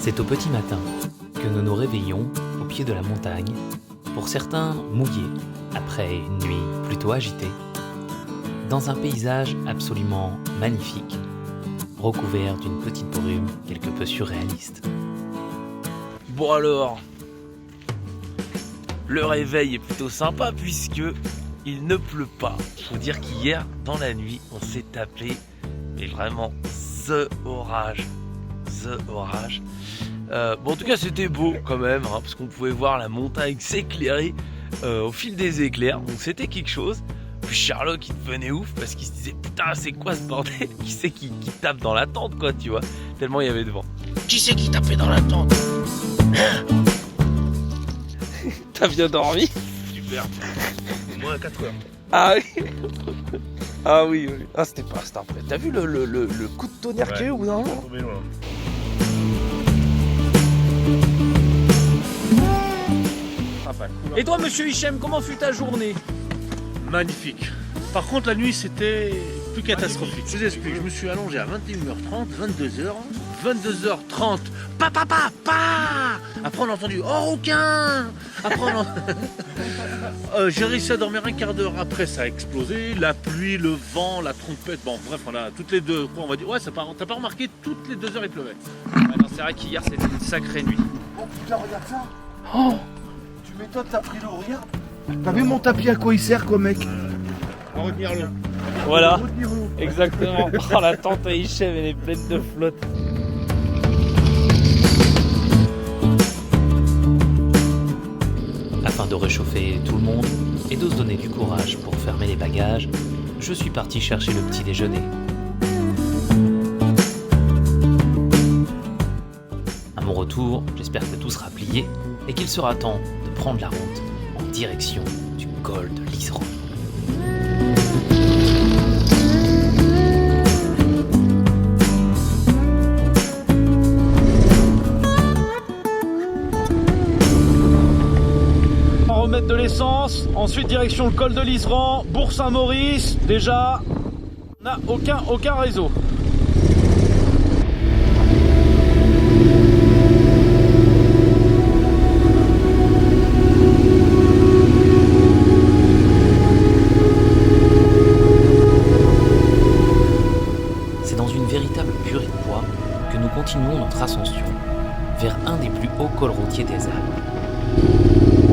C'est au petit matin que nous nous réveillons au pied de la montagne, pour certains mouillés, après une nuit plutôt agitée, dans un paysage absolument magnifique, recouvert d'une petite brume quelque peu surréaliste. Bon alors, le réveil est plutôt sympa puisque il ne pleut pas. Faut dire qu'hier, dans la nuit, on s'est tapé, mais vraiment, the orage. Bon, en tout cas, c'était beau quand même, hein, parce qu'on pouvait voir la montagne s'éclairer au fil des éclairs, donc c'était quelque chose. Puis Sherlock, il devenait ouf parce qu'il se disait putain, c'est quoi ce bordel? Qui c'est qui tape dans la tente, quoi, tu vois? Tellement il y avait de vent. Qui c'est qui tapait dans la tente? T'as bien dormi? Super. Au moins 4 heures. Ah oui. Ah oui, oui. Ah, c'était pas. T'as vu le coup de tonnerre qu'il y a eu ou non? Et toi, monsieur Hichem, comment fut ta journée? Magnifique. Par contre, la nuit, c'était plus catastrophique. Je vous explique, je me suis allongé à 21h30, 22h, 22h30. Pa. Après, on a entendu oh, aucun. Après, j'ai réussi à dormir un quart d'heure. Après, ça a explosé. La pluie, le vent, la trompette. Bon, bref, on a toutes les deux. Quoi, on va dire, ouais, t'as pas remarqué, toutes les 2 heures, il pleuvait. Ouais, non, c'est vrai qu'hier, c'était une sacrée nuit. Oh putain, regarde ça. Oh, tu m'étonnes, t'as pris l'eau, regarde. T'as vu mon tapis à quoi il sert, quoi, mec? On va retenir l'eau. Voilà, exactement. Oh, la tente à Hichem, elle est pleine de flotte. Afin de réchauffer tout le monde et de se donner du courage pour fermer les bagages, je suis parti chercher le petit déjeuner. À mon retour, j'espère que tout sera plié et qu'il sera temps de prendre la route en direction du col de l'Iseran. Remettre de l'essence, ensuite direction le col de l'Iseran, Bourg-Saint-Maurice. Déjà, on n'a aucun réseau. C'est dans une véritable purée de poids que nous continuons notre ascension vers un des plus hauts cols routiers des Alpes.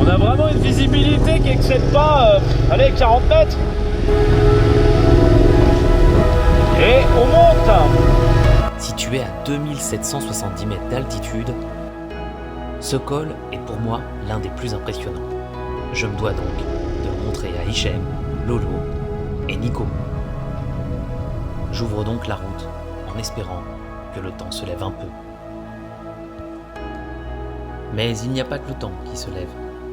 On a vraiment une visibilité qui excède pas, 40 mètres. Et on monte. Situé à 2770 mètres d'altitude, ce col est pour moi l'un des plus impressionnants. Je me dois donc de le montrer à Hichem, Lolo et Nico. J'ouvre donc la route en espérant que le temps se lève un peu. Mais il n'y a pas que le temps qui se lève,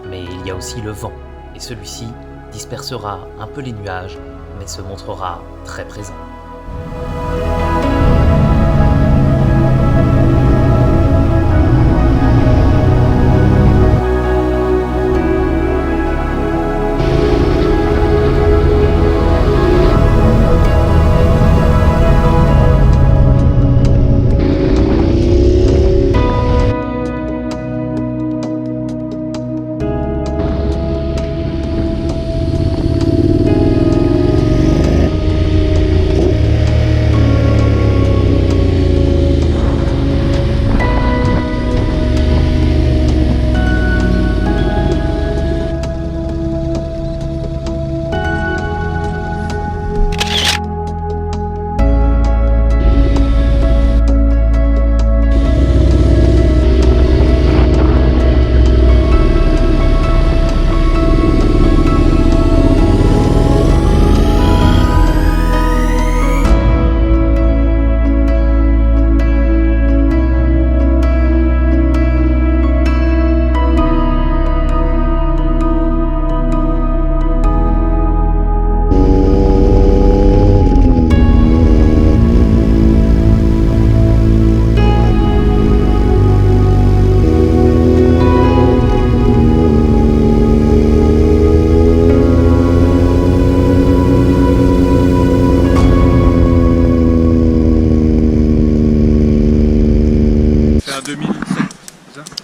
mais il y a aussi le vent, et celui-ci dispersera un peu les nuages, mais se montrera très présent.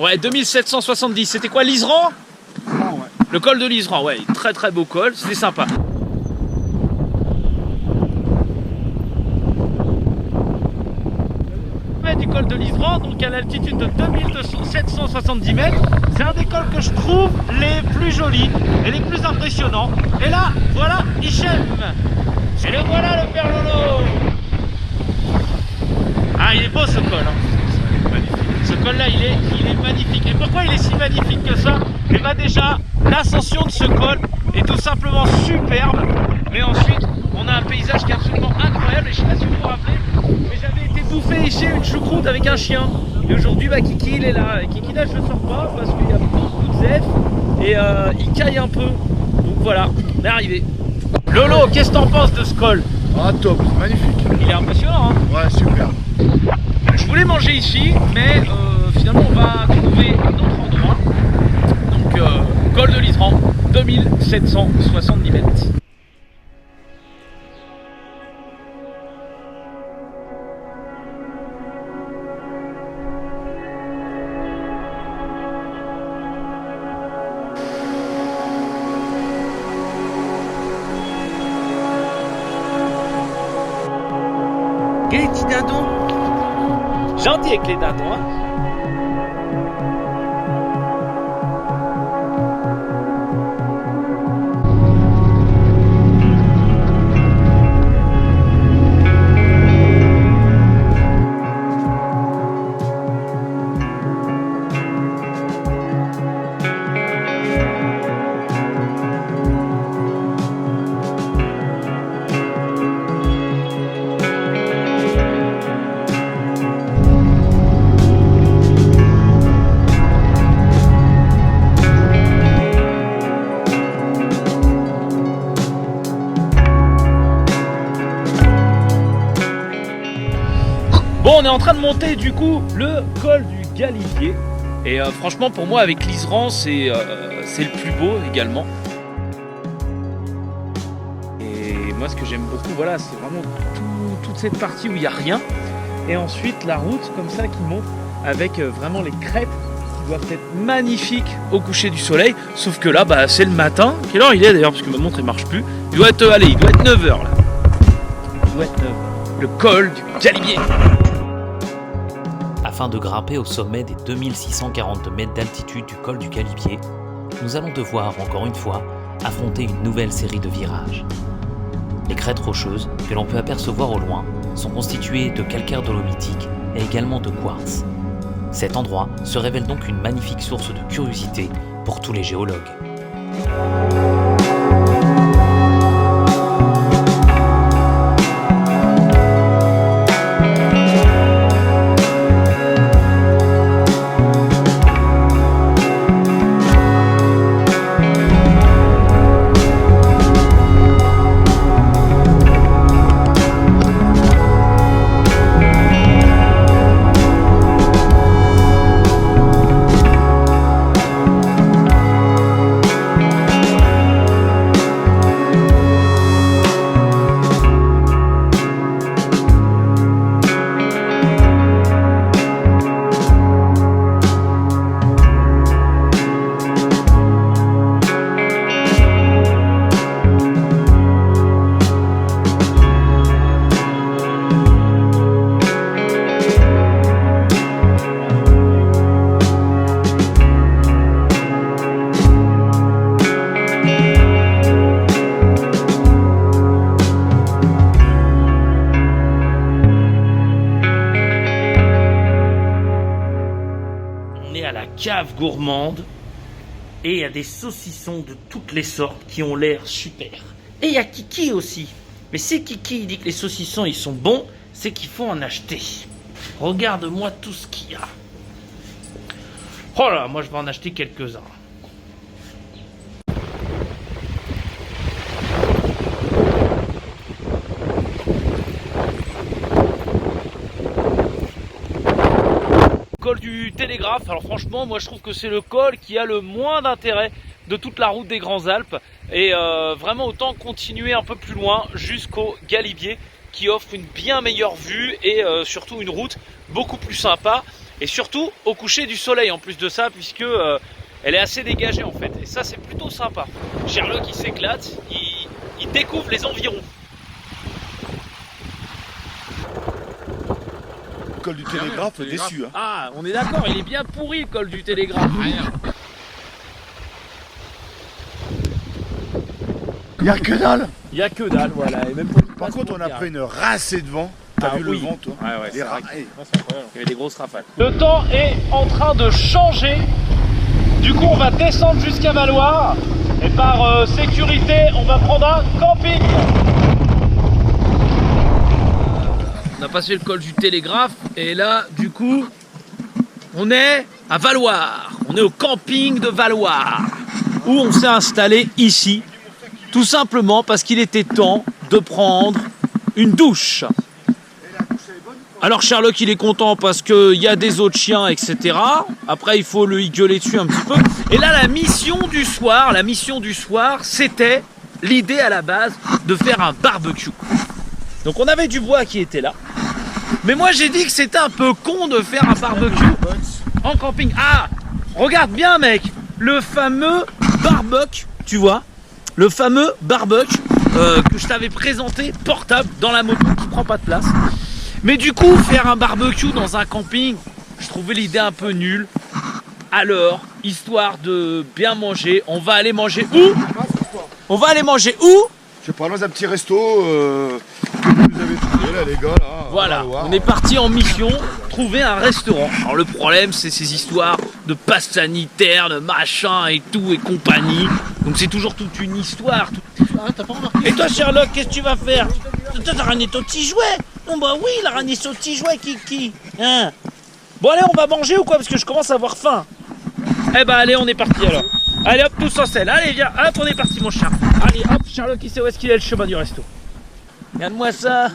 Ouais, 2770. C'était quoi, l'Isran? Ah ouais. Le col de l'Isran, ouais. Très très beau col, c'était sympa. Du col de l'Isran, donc à l'altitude de 2770 mètres. C'est un des cols que je trouve les plus jolis et les plus impressionnants. Et là, voilà Hichem. Et le voilà, le père Lolo. Ah, il est beau ce col, hein. Ce col-là, il est magnifique. Et pourquoi il est si magnifique que ça? Et bah déjà, l'ascension de ce col est tout simplement superbe. Mais ensuite, on a un paysage qui est absolument incroyable. Et je sais pas si vous vous rappelez, mais j'avais été bouffer ici une choucroute avec un chien. Et aujourd'hui, bah, Kiki, il est là. Et Kiki, là, je ne sors pas parce qu'il y a beaucoup de zèf. Et il caille un peu. Donc voilà, on est arrivé. Lolo, qu'est-ce que t'en penses de ce col? Ah top, c'est magnifique. Il est impressionnant, hein. Ouais, super. Je voulais manger ici, mais finalement on va trouver un autre endroit. Donc col de l'Isran, 2770 mètres. Quel petit dindon? Gentil avec les dindons, hein. Bon, on est en train de monter du coup le col du Galibier. Et franchement, pour moi, avec l'Isran, c'est le plus beau également. Et moi, ce que j'aime beaucoup, voilà, c'est vraiment toute cette partie où il n'y a rien. Et ensuite, la route comme ça qui monte avec vraiment les crêtes qui doivent être magnifiques au coucher du soleil. Sauf que là, bah, c'est le matin. Quelle heure il est d'ailleurs? Parce que ma montre ne marche plus. Il doit être 9h là. Il doit être 9h. Le col du Galibier. Afin de grimper au sommet des 2640 mètres d'altitude du col du Galibier, nous allons devoir, encore une fois, affronter une nouvelle série de virages. Les crêtes rocheuses, que l'on peut apercevoir au loin, sont constituées de calcaire dolomitique et également de quartz. Cet endroit se révèle donc une magnifique source de curiosité pour tous les géologues. Cave gourmande et il y a des saucissons de toutes les sortes qui ont l'air super. Et il y a Kiki aussi. Mais si Kiki dit que les saucissons ils sont bons, c'est qu'il faut en acheter. Regarde-moi tout ce qu'il y a. Oh là, moi je vais en acheter quelques-uns. Col du Télégraphe, alors franchement moi je trouve que c'est le col qui a le moins d'intérêt de toute la route des Grandes Alpes et vraiment autant continuer un peu plus loin jusqu'au Galibier qui offre une bien meilleure vue et surtout une route beaucoup plus sympa. et surtout au coucher du soleil en plus de ça, puisque elle est assez dégagée en fait. Et ça c'est plutôt sympa. Sherlock il s'éclate, il découvre les environs. Le col du télégraphe, déçu. Hein. Ah, on est d'accord, il est bien pourri le col du télégraphe. Il y a que dalle. Il y a que dalle, voilà. Et même pour Par contre, on a pris une rincée de vent. T'as vu le vent, toi? Ouais, Les ra- hey. il y avait des grosses rafales. Le temps est en train de changer. Du coup, on va descendre jusqu'à Valoir. Et par sécurité, on va prendre un camping. On a passé le col du télégraphe. Et là, du coup, on est à Valoir. On est au camping de Valoir. Où on s'est installé ici. Tout simplement parce qu'il était temps de prendre une douche. Alors Sherlock il est content parce qu'il y a des autres chiens, etc. Après il faut lui gueuler dessus un petit peu. Et là la mission du soir, c'était l'idée à la base de faire un barbecue. Donc on avait du bois qui était là. Mais moi j'ai dit que c'était un peu con de faire un barbecue en camping. Ah, regarde bien mec, le fameux barbecue, tu vois. Le fameux barbecue que je t'avais présenté, portable, dans la moto, qui prend pas de place. Mais du coup, faire un barbecue dans un camping, je trouvais l'idée un peu nulle. Alors, histoire de bien manger, on va aller manger où? On va aller manger où? Je sais pas, dans un petit resto que vous avez trouvé là, les gars. Là, Voilà, on est parti en mission, trouver un restaurant. Alors le problème, c'est ces histoires de passe sanitaire, de machin et tout et compagnie. Donc c'est toujours toute une histoire. Et toi Sherlock, qu'est-ce que tu vas faire? T'as ramené ton petit jouet? Non bah oui, il a ramené son petit jouet, Kiki. Hein? Bon allez, on va manger ou quoi? Parce que je commence à avoir faim. Eh bah allez, on est parti alors. Allez hop, tous en selle. Allez viens, hop, on est parti mon chat. Allez hop, Sherlock il sait où est-ce qu'il est le chemin du resto. Regarde-moi ça.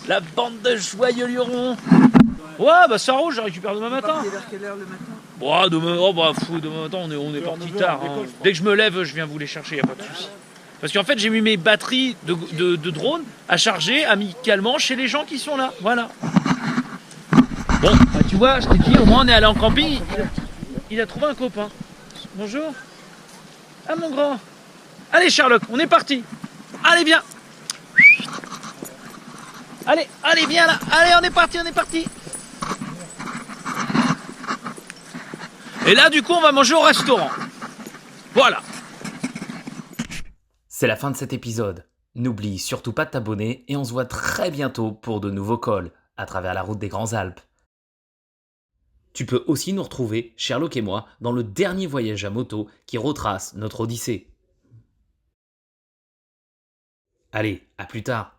La bande de joyeux lurons. Ouais bah ça roule, je récupère demain matin. Vers quelle heure le matin? Bon, demain matin on est parti tard. Hein. Dès que je me lève, je viens vous les chercher, y a pas de souci. Parce qu'en fait j'ai mis mes batteries de drone à charger amicalement chez les gens qui sont là. Voilà. Bon, bah, tu vois, je t'ai dit, au moins on est allé en camping. Il a trouvé un copain. Bonjour. Ah mon grand. Allez Sherlock, on est parti. Allez viens. Allez viens là. Allez on est parti. Et là du coup on va manger au restaurant. Voilà. C'est la fin de cet épisode. N'oublie surtout pas de t'abonner et on se voit très bientôt pour de nouveaux calls à travers la route des Grands Alpes. Tu peux aussi nous retrouver, Sherlock et moi, dans le dernier voyage à moto qui retrace notre odyssée. Allez, à plus tard.